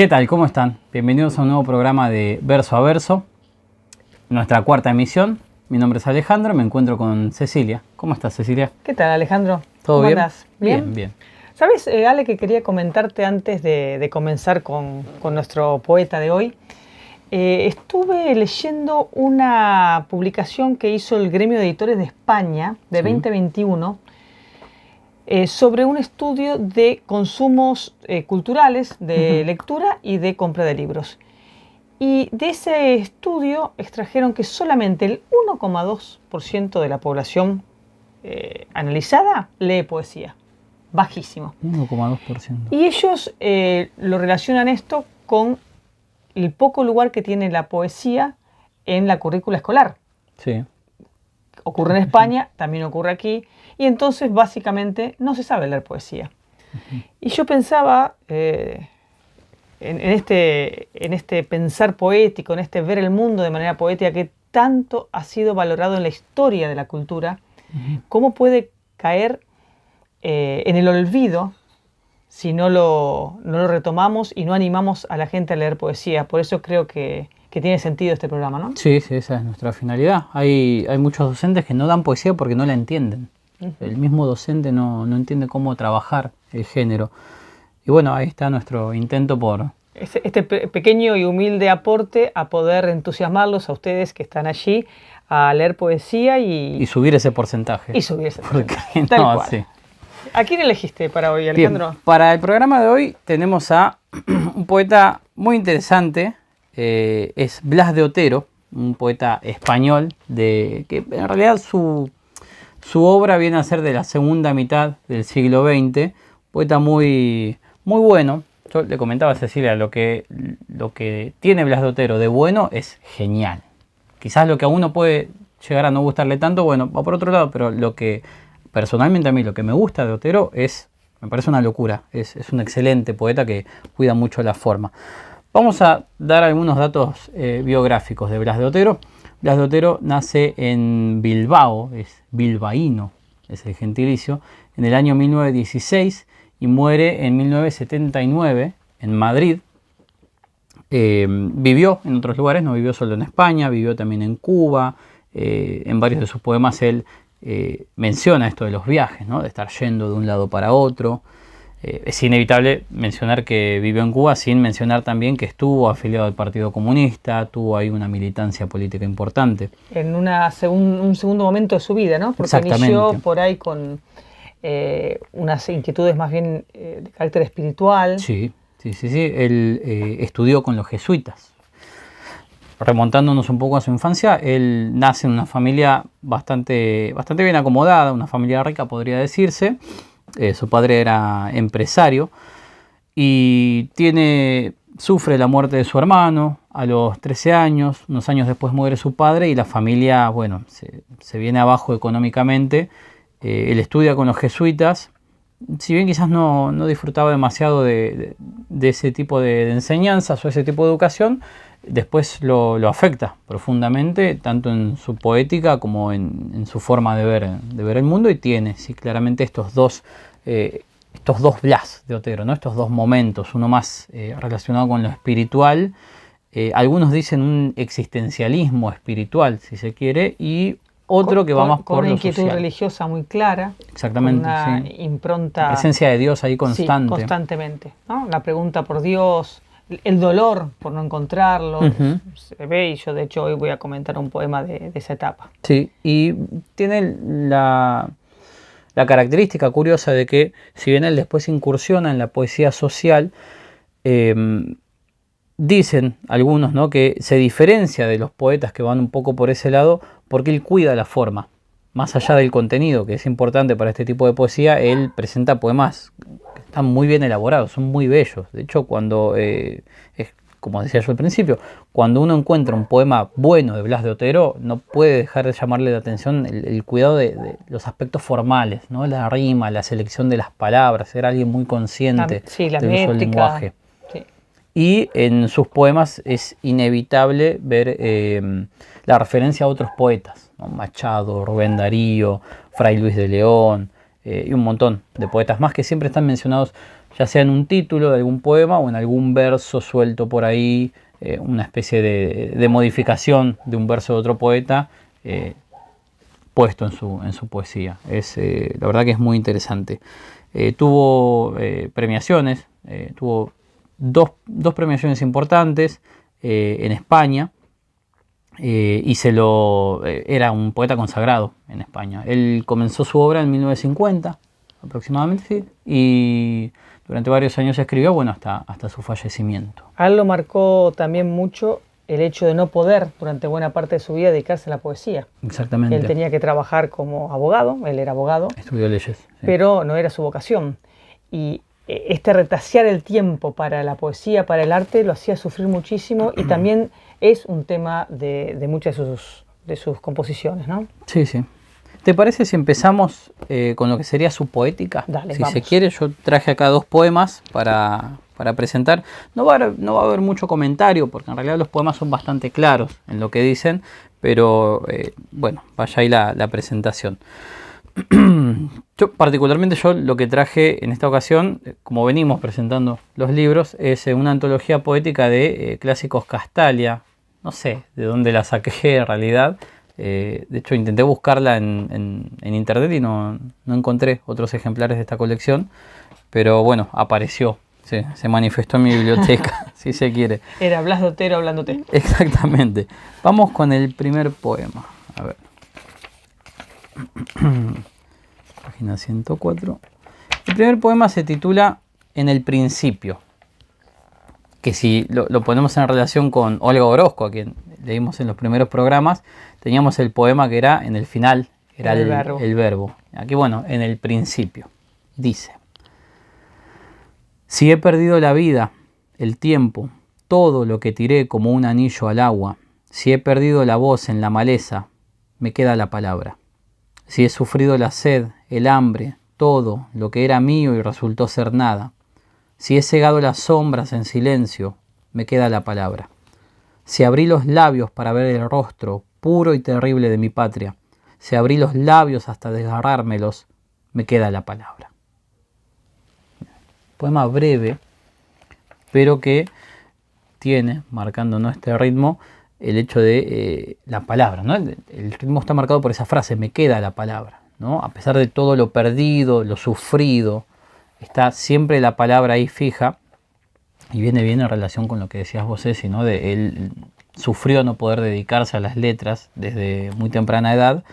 ¿Qué tal? ¿Cómo están? Bienvenidos a un nuevo programa de Verso a Verso, nuestra cuarta emisión. Mi nombre es Alejandro, me encuentro con Cecilia. ¿Cómo estás, Cecilia? ¿Qué tal, Alejandro? ¿Todo ¿Cómo bien? andás? Bien, bien. ¿Sabes, Ale, que quería comentarte antes de comenzar con nuestro poeta de hoy? Estuve leyendo una publicación que hizo el Gremio de Editores de España de Sí. 2021 sobre un estudio de consumos culturales, de lectura y de compra de libros. Y de ese estudio extrajeron que solamente el 1,2% de la población analizada lee poesía. Bajísimo. 1,2%. Y ellos lo relacionan esto con el poco lugar que tiene la poesía en la currícula escolar. Sí. Ocurre en España, también ocurre aquí, y entonces básicamente no se sabe leer poesía. Y yo pensaba en este pensar poético, en este ver el mundo de manera poética que tanto ha sido valorado en la historia de la cultura, cómo puede caer en el olvido si no lo retomamos y no animamos a la gente a leer poesía. Por eso creo que tiene sentido este programa, ¿no? Sí, esa es nuestra finalidad. Hay muchos docentes que no dan poesía porque no la entienden. El mismo docente no entiende cómo trabajar el género. Y bueno, ahí está nuestro intento por... Este pequeño y humilde aporte a poder entusiasmarlos a ustedes que están allí a leer poesía Y subir ese porcentaje. y subir ese Porque porcentaje. Tal no, cual. sí. ¿A quién elegiste para hoy, Bien, Alejandro? para el programa de hoy tenemos a un poeta muy interesante, es Blas de Otero, un poeta español, que en realidad su obra viene a ser de la segunda mitad del siglo XX, poeta muy, muy bueno. Yo le comentaba a Cecilia, lo que tiene Blas de Otero de bueno es genial. Quizás lo que a uno puede llegar a no gustarle tanto, bueno, va por otro lado, pero lo que personalmente a mí lo que me gusta de Otero me parece una locura, es un excelente poeta que cuida mucho la forma. Vamos a dar algunos datos biográficos de Blas de Otero. Blas de Otero nace en Bilbao, es bilbaíno, es el gentilicio, en el año 1916 y muere en 1979 en Madrid. Vivió en otros lugares, no vivió solo en España, vivió también en Cuba. En varios de sus poemas él menciona esto de los viajes, ¿no? De estar yendo de un lado para otro. Es inevitable mencionar que vivió en Cuba sin mencionar también que estuvo afiliado al Partido Comunista, tuvo ahí una militancia política importante. En un segundo momento de su vida, ¿no? Porque Exactamente. inició por ahí con unas inquietudes más bien de carácter espiritual. Sí. Él estudió con los jesuitas. Remontándonos un poco a su infancia, él nace en una familia bastante bien acomodada, una familia rica podría decirse. Su padre era empresario y sufre la muerte de su hermano a los 13 años. Unos años después muere su padre y la familia, bueno, se viene abajo económicamente. Él estudia con los jesuitas. Si bien quizás no disfrutaba demasiado de ese tipo de enseñanzas o ese tipo de educación, después lo afecta profundamente, tanto en su poética como en su forma de ver el mundo, y tiene, sí, claramente estos dos Blas de Otero, ¿no? Estos dos momentos, uno más relacionado con lo espiritual, algunos dicen un existencialismo espiritual, si se quiere, y otro que va más por una lo inquietud social. religiosa muy clara. Exactamente, con una sí. impronta. La presencia de Dios ahí constante. Sí, constantemente, ¿no? La pregunta por Dios, el dolor por no encontrarlo, se ve, y yo de hecho hoy voy a comentar un poema de esa etapa. Sí, y tiene la característica curiosa de que, si bien él después incursiona en la poesía social, dicen algunos, ¿no?, que se diferencia de los poetas que van un poco por ese lado porque él cuida la forma. Más allá del contenido, que es importante para este tipo de poesía, él presenta poemas que están muy bien elaborados, son muy bellos. De hecho, cuando, como decía yo al principio, cuando uno encuentra un poema bueno de Blas de Otero, no puede dejar de llamarle la atención el cuidado de los aspectos formales, ¿no? La rima, la selección de las palabras, era alguien muy consciente La del uso del métrica. lenguaje. Sí. Y en sus poemas es inevitable ver la referencia a otros poetas, ¿no? Machado, Rubén Darío, Fray Luis de León y un montón de poetas más que siempre están mencionados ya sea en un título de algún poema o en algún verso suelto por ahí, una especie de modificación de un verso de otro poeta puesto en su poesía. La verdad que es muy interesante. Tuvo premiaciones, tuvo dos premiaciones importantes en España, y era un poeta consagrado en España. Él comenzó su obra en 1950 aproximadamente, sí, y durante varios años escribió, bueno, hasta su fallecimiento. A él lo marcó también mucho el hecho de no poder durante buena parte de su vida dedicarse a la poesía. Exactamente. Él tenía que trabajar como abogado, él era abogado. Estudió leyes. Sí. Pero no era su vocación. Y este retasear el tiempo para la poesía, para el arte, lo hacía sufrir muchísimo y también es un tema de muchas de sus composiciones, ¿no? Sí, sí. ¿Te parece si empezamos con lo que sería su poética? Dale, si vamos. se quiere, yo traje acá 2 poemas para presentar. No va a haber mucho comentario, porque en realidad los poemas son bastante claros en lo que dicen, pero bueno, vaya ahí la presentación. Particularmente yo lo que traje en esta ocasión, como venimos presentando los libros, es una antología poética de clásicos Castalia. No sé de dónde la saqué en realidad. De hecho intenté buscarla en internet y no encontré otros ejemplares de esta colección, pero bueno, apareció, se manifestó en mi biblioteca, si se quiere. Era Blas de Otero hablándote. Exactamente. Vamos con el primer poema. A ver. Página 104. El primer poema se titula En el principio, que si lo ponemos en relación con Olga Orozco, a quien leímos en los primeros programas, teníamos el poema que era en el final, era el verbo. Aquí, bueno, en el principio. Dice: si he perdido la vida, el tiempo, todo lo que tiré como un anillo al agua, si he perdido la voz en la maleza, me queda la palabra. Si he sufrido la sed, el hambre, todo lo que era mío y resultó ser nada, si he cegado las sombras en silencio, me queda la palabra. Si abrí los labios para ver el rostro puro y terrible de mi patria, si abrí los labios hasta desgarrármelos, me queda la palabra. Poema breve, pero que tiene, marcándonos este ritmo, el hecho de la palabra, ¿no? El ritmo está marcado por esa frase, me queda la palabra, ¿no? A pesar de todo lo perdido, lo sufrido, está siempre la palabra ahí fija, y viene bien en relación con lo que decías vos, Ceci, ¿no? Él sufrió no poder dedicarse a las letras desde muy temprana edad,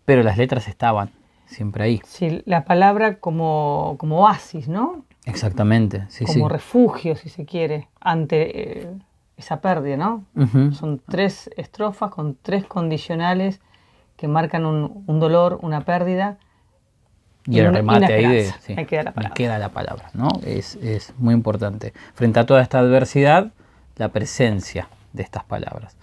pero las letras estaban siempre ahí. Sí, la palabra como oasis, ¿no? Exactamente, sí, como refugio, si se quiere, ante esa pérdida, ¿no? Uh-huh. Son 3 estrofas con 3 condicionales que marcan un dolor, una pérdida. Y el remate ahí de me queda la palabra, ¿no? Es muy importante. Frente a toda esta adversidad, la presencia de estas palabras.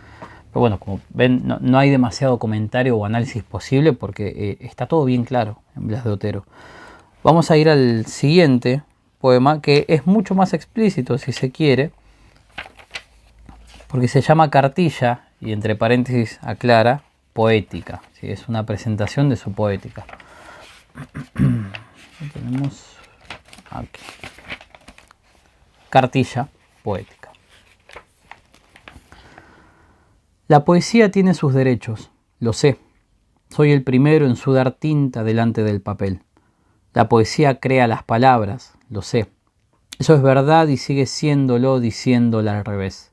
Pero bueno, como ven, no hay demasiado comentario o análisis posible porque está todo bien claro en Blas de Otero. Vamos a ir al siguiente poema, que es mucho más explícito, si se quiere, porque se llama Cartilla, y entre paréntesis aclara, poética. ¿Sí? Es una presentación de su poética. Lo tenemos aquí. Cartilla poética. La poesía tiene sus derechos, lo sé. Soy el primero en sudar tinta delante del papel. La poesía crea las palabras, lo sé. Eso es verdad y sigue siéndolo diciéndola al revés.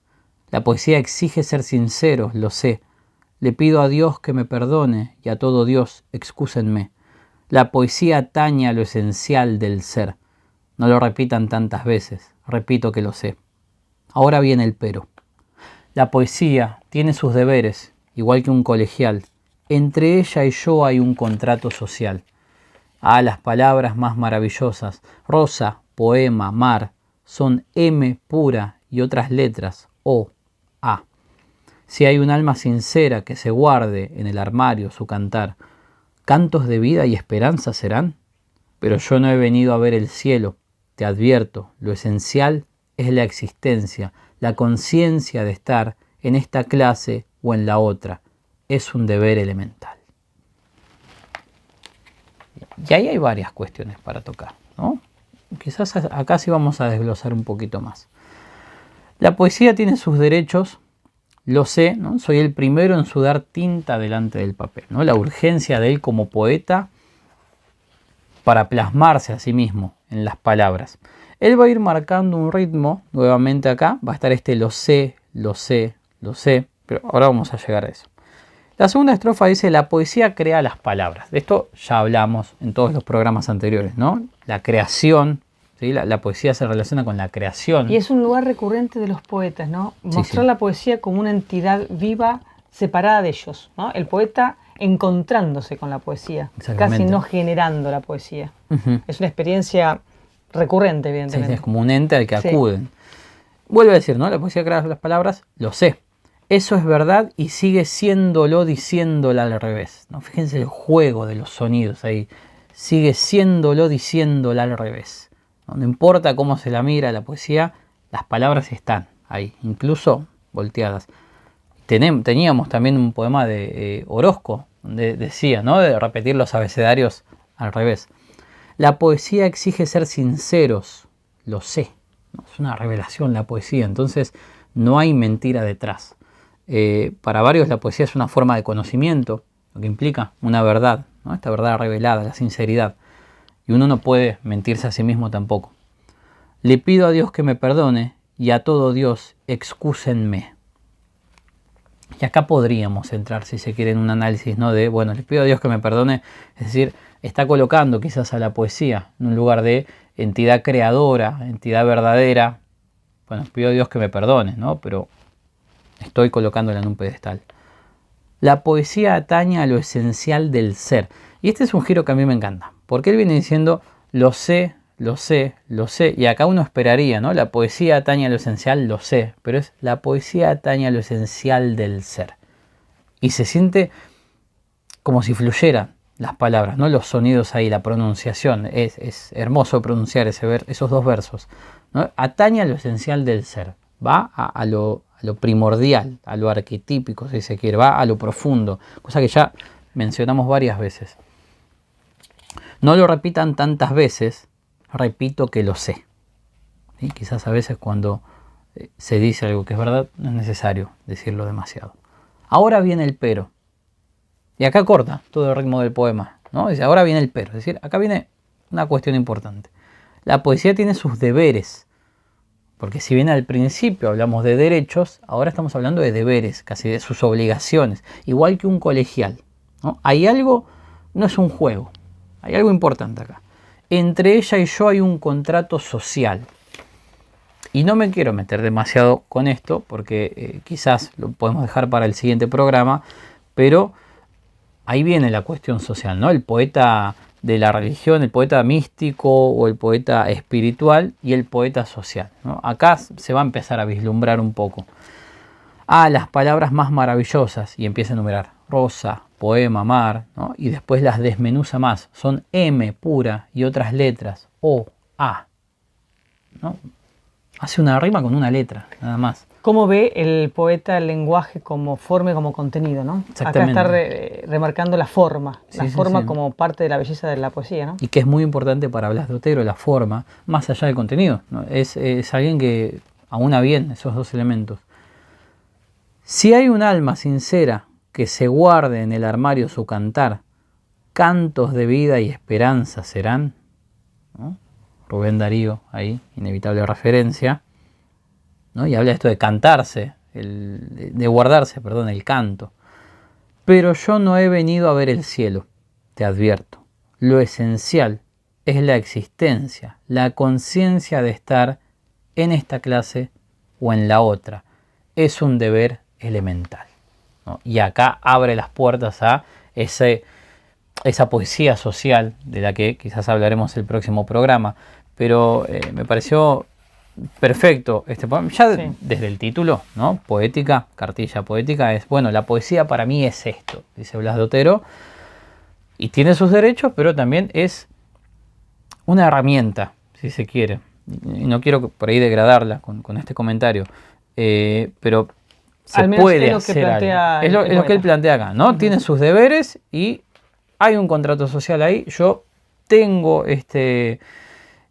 La poesía exige ser sinceros, lo sé. Le pido a Dios que me perdone y a todo Dios, excúsenme. La poesía atañe a lo esencial del ser. No lo repitan tantas veces, repito que lo sé. Ahora viene el pero. La poesía tiene sus deberes, igual que un colegial. Entre ella y yo hay un contrato social. Ah, las palabras más maravillosas, rosa, poema, mar, son M pura y otras letras, O, A. Si hay un alma sincera que se guarde en el armario su cantar, cantos de vida y esperanza serán. Pero yo no he venido a ver el cielo, te advierto, lo esencial es la existencia, la conciencia de estar en esta clase o en la otra, es un deber elemental. Y ahí hay varias cuestiones para tocar, ¿no? quizás acá sí vamos a desglosar un poquito más. La poesía tiene sus derechos, lo sé, ¿no? Soy el primero en sudar tinta delante del papel, ¿no? La urgencia de él como poeta para plasmarse a sí mismo en las palabras. Él va a ir marcando un ritmo, nuevamente acá, va a estar este lo sé, lo sé, lo sé, pero ahora vamos a llegar a eso. La segunda estrofa dice, la poesía crea las palabras. De esto ya hablamos en todos los programas anteriores, ¿no? La creación, ¿sí? La poesía se relaciona con la creación. Y es un lugar recurrente de los poetas, ¿no? Mostrar la poesía como una entidad viva, separada de ellos, ¿no? El poeta encontrándose con la poesía, casi no generando la poesía. Es una experiencia recurrente, evidentemente. Sí, es como un ente al que acuden. Vuelve a decir, ¿no? La poesía crea las palabras, lo sé. Eso es verdad y sigue siéndolo diciéndola al revés, ¿no? Fíjense el juego de los sonidos ahí. Sigue siéndolo diciéndola al revés. No importa cómo se la mira la poesía, las palabras están ahí, incluso volteadas. Teníamos también un poema de Orozco, donde decía, ¿no? De repetir los abecedarios al revés. La poesía exige ser sinceros, lo sé. ¿No? Es una revelación la poesía, entonces no hay mentira detrás. Para varios la poesía es una forma de conocimiento, lo que implica una verdad, ¿no? Esta verdad revelada, la sinceridad. Y uno no puede mentirse a sí mismo tampoco. Le pido a Dios que me perdone y a todo Dios excúsenme. Y acá podríamos entrar, si se quiere, en un análisis, ¿no? De, bueno, le pido a Dios que me perdone, es decir, está colocando quizás a la poesía en un lugar de entidad creadora, entidad verdadera. Bueno, pido a Dios que me perdone, ¿no? Pero estoy colocándola en un pedestal. La poesía atañe a lo esencial del ser. Y este es un giro que a mí me encanta, porque él viene diciendo, lo sé, lo sé, lo sé. Y acá uno esperaría, ¿no? La poesía atañe a lo esencial, lo sé. Pero es la poesía atañe a lo esencial del ser. Y se siente como si fluyeran las palabras, ¿no? Los sonidos ahí, la pronunciación. Es hermoso pronunciar esos dos versos, ¿no? Atañe a lo esencial del ser. Va a lo primordial, a lo arquetípico, si se quiere. Va a lo profundo. Cosa que ya mencionamos varias veces. No lo repitan tantas veces, repito que lo sé. ¿Sí? Quizás a veces cuando se dice algo que es verdad, no es necesario decirlo demasiado. Ahora viene el pero. Y acá corta todo el ritmo del poema, ¿no? Dice, ahora viene el pero. Es decir, acá viene una cuestión importante. La poesía tiene sus deberes. Porque si bien al principio hablamos de derechos, ahora estamos hablando de deberes, casi de sus obligaciones. Igual que un colegial, ¿no? Hay algo, no es un juego. Hay algo importante acá. Entre ella y yo hay un contrato social. Y no me quiero meter demasiado con esto, porque quizás lo podemos dejar para el siguiente programa, pero ahí viene la cuestión social, ¿no? El poeta de la religión, el poeta místico o el poeta espiritual y el poeta social, ¿no? Acá se va a empezar a vislumbrar un poco. Las palabras más maravillosas, y empieza a enumerar rosa, poema, mar, ¿no? Y después las desmenuza más. Son M pura y otras letras, O, A, ¿no? Hace una rima con una letra, nada más. ¿Cómo ve el poeta el lenguaje como forma y como contenido, ¿no? Exactamente. Acá está remarcando la forma, Sí, como parte de la belleza de la poesía, ¿no? Y que es muy importante para Blas de Otero, la forma, más allá del contenido, ¿no? Es alguien que aúna bien esos dos elementos. Si hay un alma sincera que se guarde en el armario su cantar, cantos de vida y esperanza serán, ¿no? Rubén Darío, ahí, inevitable referencia, ¿no? Y habla esto de cantarse, de guardarse, perdón, el canto. Pero yo no he venido a ver el cielo, te advierto. Lo esencial es la existencia, la conciencia de estar en esta clase o en la otra. Es un deber elemental, ¿no? Y acá abre las puertas a esa poesía social de la que quizás hablaremos el próximo programa, pero me pareció perfecto este poema, ya desde el título, ¿no? Poética, cartilla poética, es, bueno, la poesía para mí es esto, dice Blas de Otero, y tiene sus derechos, pero también es una herramienta, si se quiere, y no quiero por ahí degradarla con este comentario, pero se puede hacer algo. Es lo que él plantea acá, ¿no? Tiene sus deberes y hay un contrato social ahí. Yo tengo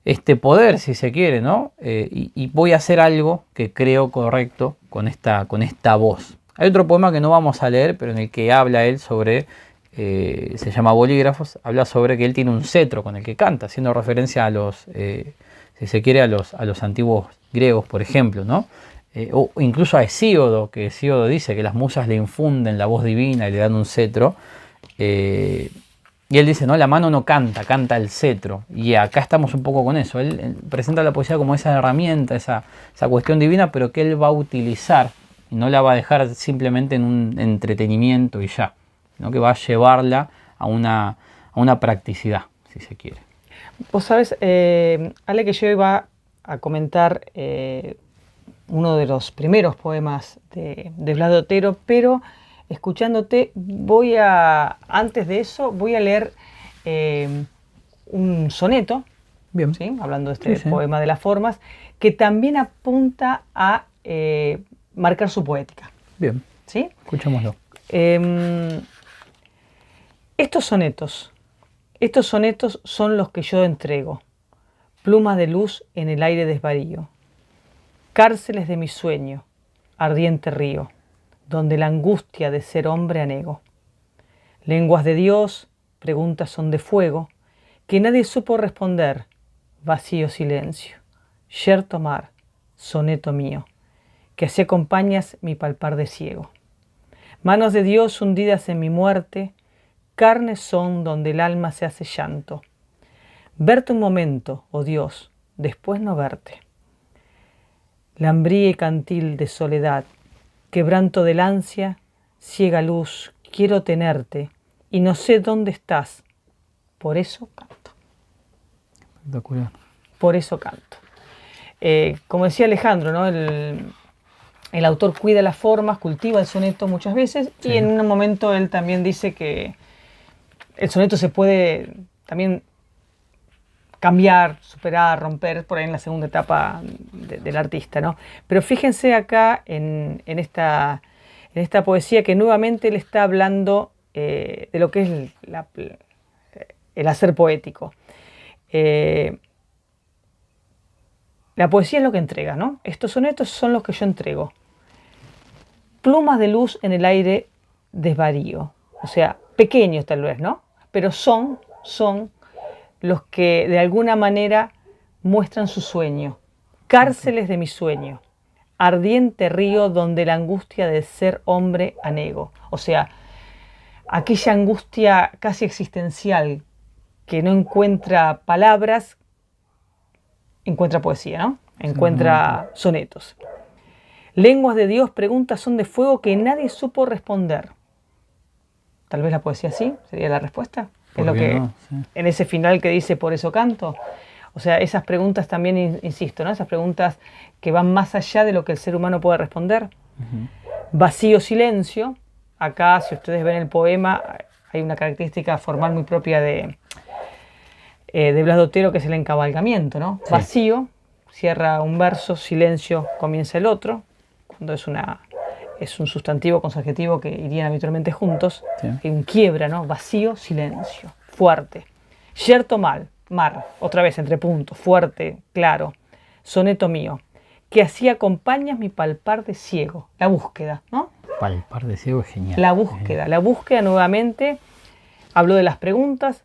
este poder, si se quiere, ¿no? Y voy a hacer algo que creo correcto con esta voz. Hay otro poema que no vamos a leer, pero en el que habla él sobre, se llama Bolígrafos, habla sobre que él tiene un cetro con el que canta, haciendo referencia a los, si se quiere, a los antiguos griegos, por ejemplo, ¿no? O incluso a Hesíodo, que Hesíodo dice que las musas le infunden la voz divina y le dan un cetro. Y él dice, no, la mano no canta, canta el cetro. Y acá estamos un poco con eso. Él presenta la poesía como esa herramienta, esa cuestión divina, pero que él va a utilizar y no la va a dejar simplemente en un entretenimiento y ya, sino que va a llevarla a una practicidad, si se quiere. Vos sabés, Ale, que yo iba a comentar uno de los primeros poemas de Blas de Otero, pero escuchándote, antes de eso, voy a leer un soneto, bien, ¿sí? Hablando de este poema de las formas, que también apunta a marcar su poética. Bien, ¿sí? Escuchémoslo. Estos sonetos son los que yo entrego, plumas de luz en el aire desvarío, cárceles de mi sueño, ardiente río, donde la angustia de ser hombre anego. Lenguas de Dios, preguntas son de fuego, que nadie supo responder, vacío silencio. Yerto mar, soneto mío, que así acompañas mi palpar de ciego. Manos de Dios hundidas en mi muerte, carnes son donde el alma se hace llanto. Verte un momento, oh Dios, después no verte. Lambría y cantil de soledad, quebranto del ansia, ciega luz, quiero tenerte y no sé dónde estás, por eso canto. Espectacular. Por eso canto. Como decía Alejandro, ¿no? El autor cuida las formas, cultiva el soneto muchas veces y en un momento él también dice que el soneto se puede también cambiar, superar, romper, por ahí en la segunda etapa del artista, ¿no? Pero fíjense acá en esta poesía que nuevamente él está hablando de lo que es el hacer poético. La poesía es lo que entrega, ¿no? Estos sonetos son los que yo entrego. Plumas de luz en el aire desvarío. O sea, pequeños tal vez, ¿no? Pero son los que de alguna manera muestran su sueño. Cárceles de mi sueño. Ardiente río donde la angustia de ser hombre anego. O sea, aquella angustia casi existencial que no encuentra palabras, encuentra poesía, ¿no? Encuentra sonetos. Lenguas de Dios, preguntas son de fuego que nadie supo responder. Tal vez la poesía sí, sería la respuesta. Es lo que no, sí. En ese final que dice por eso canto. O sea, esas preguntas también, insisto, ¿no? Esas preguntas que van más allá de lo que el ser humano puede responder. Vacío silencio. Acá, si ustedes ven el poema, hay una característica formal muy propia de Blas de Otero, que es el encabalgamiento, ¿no? Sí. Vacío, cierra un verso, silencio, comienza el otro. Cuando es un sustantivo con su adjetivo que irían habitualmente juntos. Sí. Hay un quiebra, ¿no? Vacío, silencio, fuerte. Yerto mar, otra vez entre puntos, fuerte, claro. Soneto mío, que así acompañas mi palpar de ciego. La búsqueda, ¿no? Palpar de ciego es genial. La búsqueda nuevamente. Habló de las preguntas,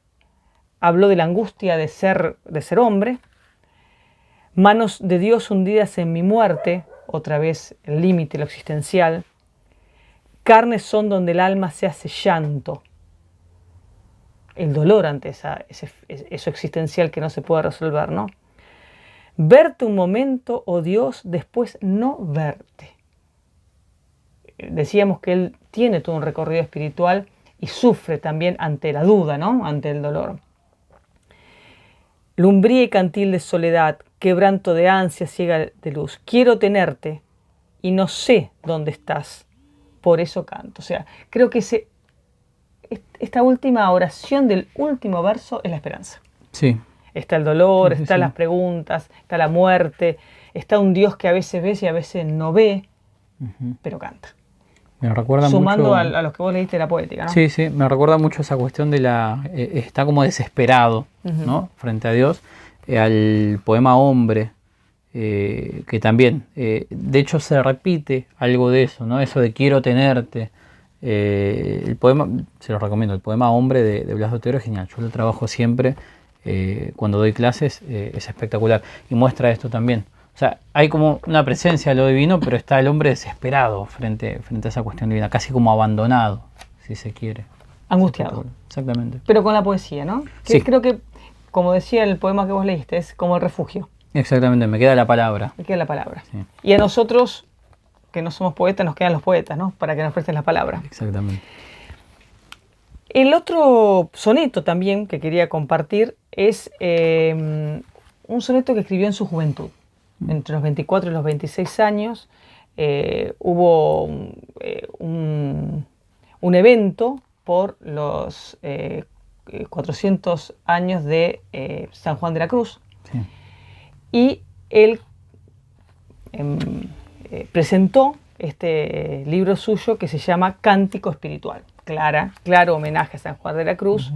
habló de la angustia de ser hombre. Manos de Dios hundidas en mi muerte, otra vez el límite, lo existencial. Carnes son donde el alma se hace llanto. El dolor ante eso existencial que no se puede resolver, ¿no? Verte un momento, oh Dios, después no verte. Decíamos que él tiene todo un recorrido espiritual y sufre también ante la duda, ¿no? Ante el dolor. Lumbría y cantil de soledad, quebranto de ansia ciega de luz. Quiero tenerte y no sé dónde estás, por eso canto. O sea, creo que esta última oración del último verso es la esperanza. Sí. Está el dolor, están las preguntas, está la muerte, está un Dios que a veces ves y a veces no ve, pero canta. Me recuerda sumando mucho a los que vos leíste la poética, ¿no? Sí, me recuerda mucho esa cuestión de está como desesperado, ¿no? Frente a Dios. al poema Hombre, que también, de hecho se repite algo de eso, ¿no? Eso de quiero tenerte. El poema, se lo recomiendo, el poema Hombre de Blas de Otero es genial, yo lo trabajo siempre cuando doy clases, es espectacular y muestra esto también. O sea, hay como una presencia de lo divino, pero está el hombre desesperado frente a esa cuestión divina, casi como abandonado, si se quiere. Angustiado. Exactamente. Pero con la poesía, ¿no? Sí. Creo que, como decía el poema que vos leíste, es como el refugio. Exactamente, me queda la palabra. Me queda la palabra. Sí. Y a nosotros, que no somos poetas, nos quedan los poetas, ¿no? Para que nos presten la palabra. Exactamente. El otro soneto también que quería compartir es un soneto que escribió en su juventud. Entre los 24 y los 26 años hubo un evento por los 400 años de San Juan de la Cruz. Sí. Y él presentó este libro suyo que se llama Cántico Espiritual. Claro homenaje a San Juan de la Cruz.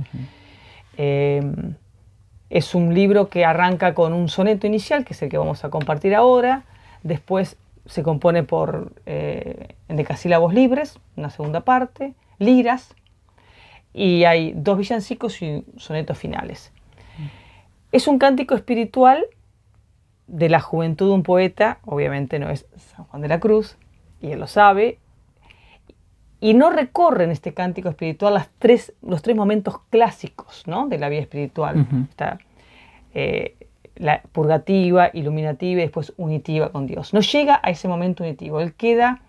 Es un libro que arranca con un soneto inicial, que es el que vamos a compartir ahora. Después se compone por en decasílabos libres, una segunda parte, liras, y hay 2 villancicos y sonetos finales. Es un cántico espiritual de la juventud de un poeta, obviamente no es San Juan de la Cruz, y él lo sabe, y no recorre en este cántico espiritual los tres momentos clásicos, ¿no?, de la vida espiritual. Está la purgativa, iluminativa y después unitiva con Dios. No llega a ese momento unitivo. Él queda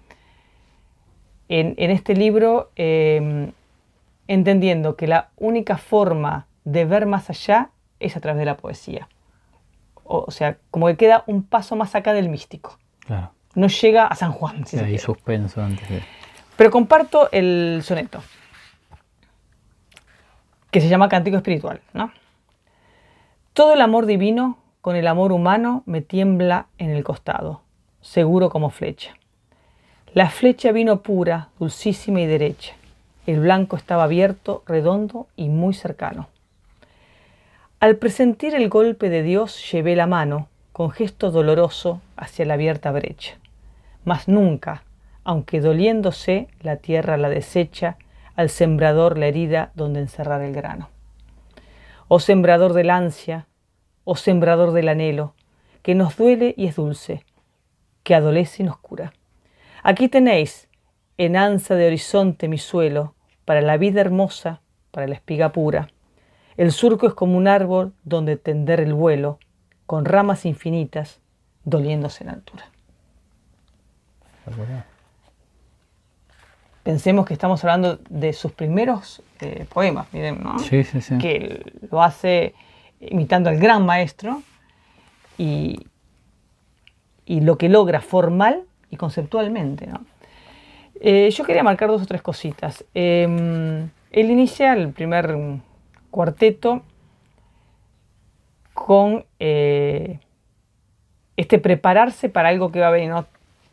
en este libro entendiendo que la única forma de ver más allá es a través de la poesía. O sea, como que queda un paso más acá del místico. Claro. No llega a San Juan, si se Hay quiere. suspenso antes de... Pero comparto el soneto, que se llama Cántico Espiritual, ¿no? Todo el amor divino con el amor humano me tiembla en el costado, seguro como flecha. La flecha vino pura, dulcísima y derecha. El blanco estaba abierto, redondo y muy cercano. Al presentir el golpe de Dios, llevé la mano, con gesto doloroso, hacia la abierta brecha. Mas nunca, aunque doliéndose, la tierra la desecha, al sembrador la herida donde encerrar el grano. Oh sembrador del ansia, oh sembrador del anhelo, que nos duele y es dulce, que adolece y nos cura. Aquí tenéis, en ansa de horizonte mi suelo, para la vida hermosa, para la espiga pura. El surco es como un árbol donde tender el vuelo, con ramas infinitas, doliéndose en altura. Pensemos que estamos hablando de sus primeros poemas, miren, ¿no? Sí, sí, sí. Que lo hace imitando al gran maestro y lo que logra formal y conceptualmente, ¿no? Yo quería marcar 2 o 3 cositas. Él inicia el primer cuarteto con prepararse para algo que va a venir, ¿no?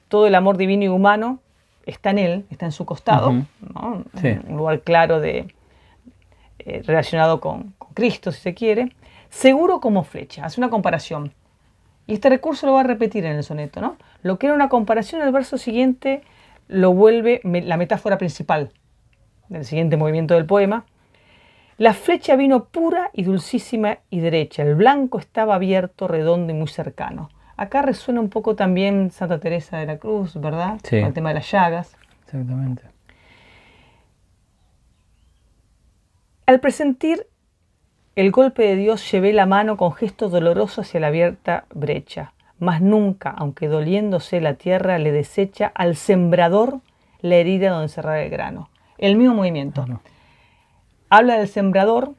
Todo el amor divino y humano está en él, está en su costado, ¿no? Sí. Un lugar claro relacionado con Cristo, si se quiere. Seguro como flecha, hace una comparación. Y este recurso lo va a repetir en el soneto, ¿no? Lo que era una comparación, el verso siguiente lo vuelve la metáfora principal del siguiente movimiento del poema. La flecha vino pura y dulcísima y derecha. El blanco estaba abierto, redondo y muy cercano. Acá resuena un poco también Santa Teresa de la Cruz, ¿verdad? Sí. Con el tema de las llagas. Exactamente. Al presentir el golpe de Dios, llevé la mano con gesto doloroso hacia la abierta brecha. Mas nunca, aunque doliéndose la tierra, le desecha al sembrador la herida donde encerrar el grano. El mismo movimiento. Claro. Habla del sembrador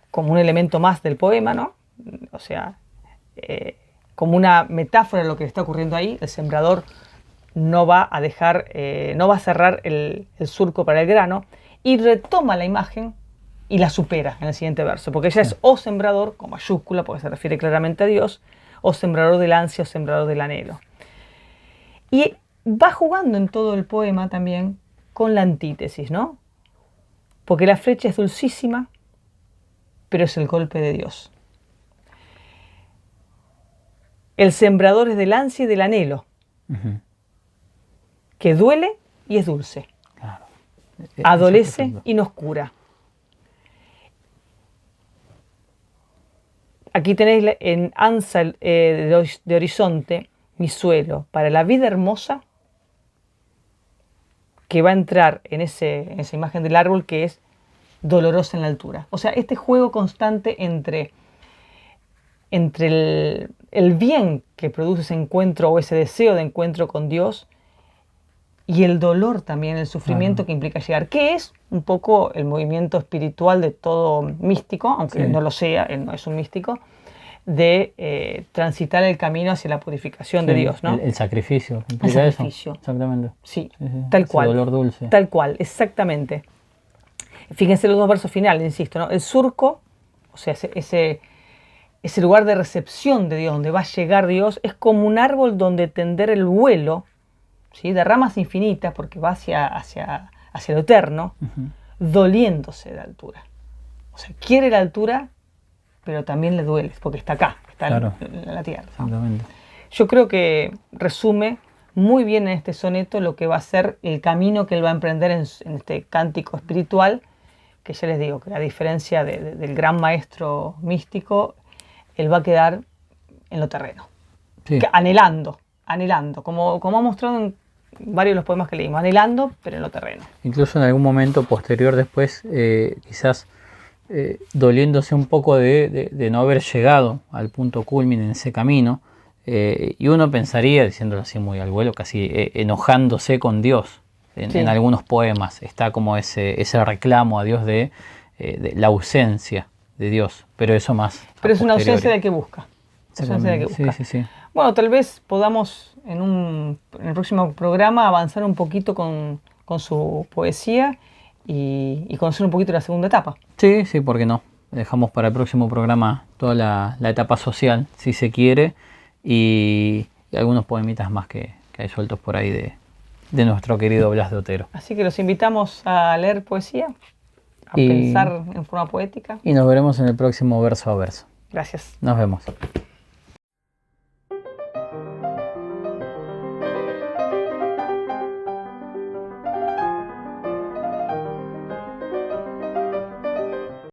como un elemento más del poema, ¿no? O sea, como una metáfora de lo que está ocurriendo ahí. El sembrador no va a dejar, no va a cerrar el surco para el grano, y retoma la imagen y la supera en el siguiente verso, porque ella es o sembrador, con mayúscula, porque se refiere claramente a Dios, o sembrador del ansia, o sembrador del anhelo. Y va jugando en todo el poema también con la antítesis, ¿no? Porque la flecha es dulcísima, pero es el golpe de Dios. El sembrador es del ansia y del anhelo, que duele y es dulce. Claro. Adolece y nos cura. Aquí tenéis en Ansa de Horizonte, mi suelo, para la vida hermosa, que va a entrar en esa imagen del árbol que es dolorosa en la altura. O sea, este juego constante entre el bien que produce ese encuentro o ese deseo de encuentro con Dios y el dolor también, el sufrimiento que implica llegar, que es un poco el movimiento espiritual de todo místico, aunque no lo sea, él no es un místico, de transitar el camino hacia la purificación de Dios, ¿no? El sacrificio, implica el sacrificio. Eso. Exactamente. Sí, tal cual. El dolor dulce. Tal cual, exactamente. Fíjense los dos versos finales, insisto, ¿no? El surco, o sea, ese lugar de recepción de Dios, donde va a llegar Dios, es como un árbol donde tender el vuelo, ¿sí? De ramas infinitas, porque va hacia lo eterno, doliéndose de altura. O sea, quiere la altura, pero también le duele, porque está acá, está en la tierra. Exactamente. Yo creo que resume muy bien en este soneto lo que va a ser el camino que él va a emprender en este cántico espiritual, que ya les digo que a diferencia del gran maestro místico, él va a quedar en lo terreno, anhelando, como ha mostrado en varios de los poemas que leímos, anhelando, pero en lo terreno. Incluso en algún momento posterior después, quizás doliéndose un poco de no haber llegado al punto culmine en ese camino, y uno pensaría, diciéndolo así muy al vuelo, casi enojándose con Dios. En algunos poemas está como ese reclamo a Dios de la ausencia de Dios, pero eso más. Pero es una ausencia del que busca. Sí. Bueno, tal vez podamos en el próximo programa avanzar un poquito con su poesía y conocer un poquito la segunda etapa. Sí, ¿por qué no? Dejamos para el próximo programa toda la etapa social, si se quiere, y algunos poemitas más que hay sueltos por ahí de nuestro querido Blas de Otero. Así que los invitamos a leer poesía, a pensar en forma poética. Y nos veremos en el próximo verso a verso. Gracias. Nos vemos.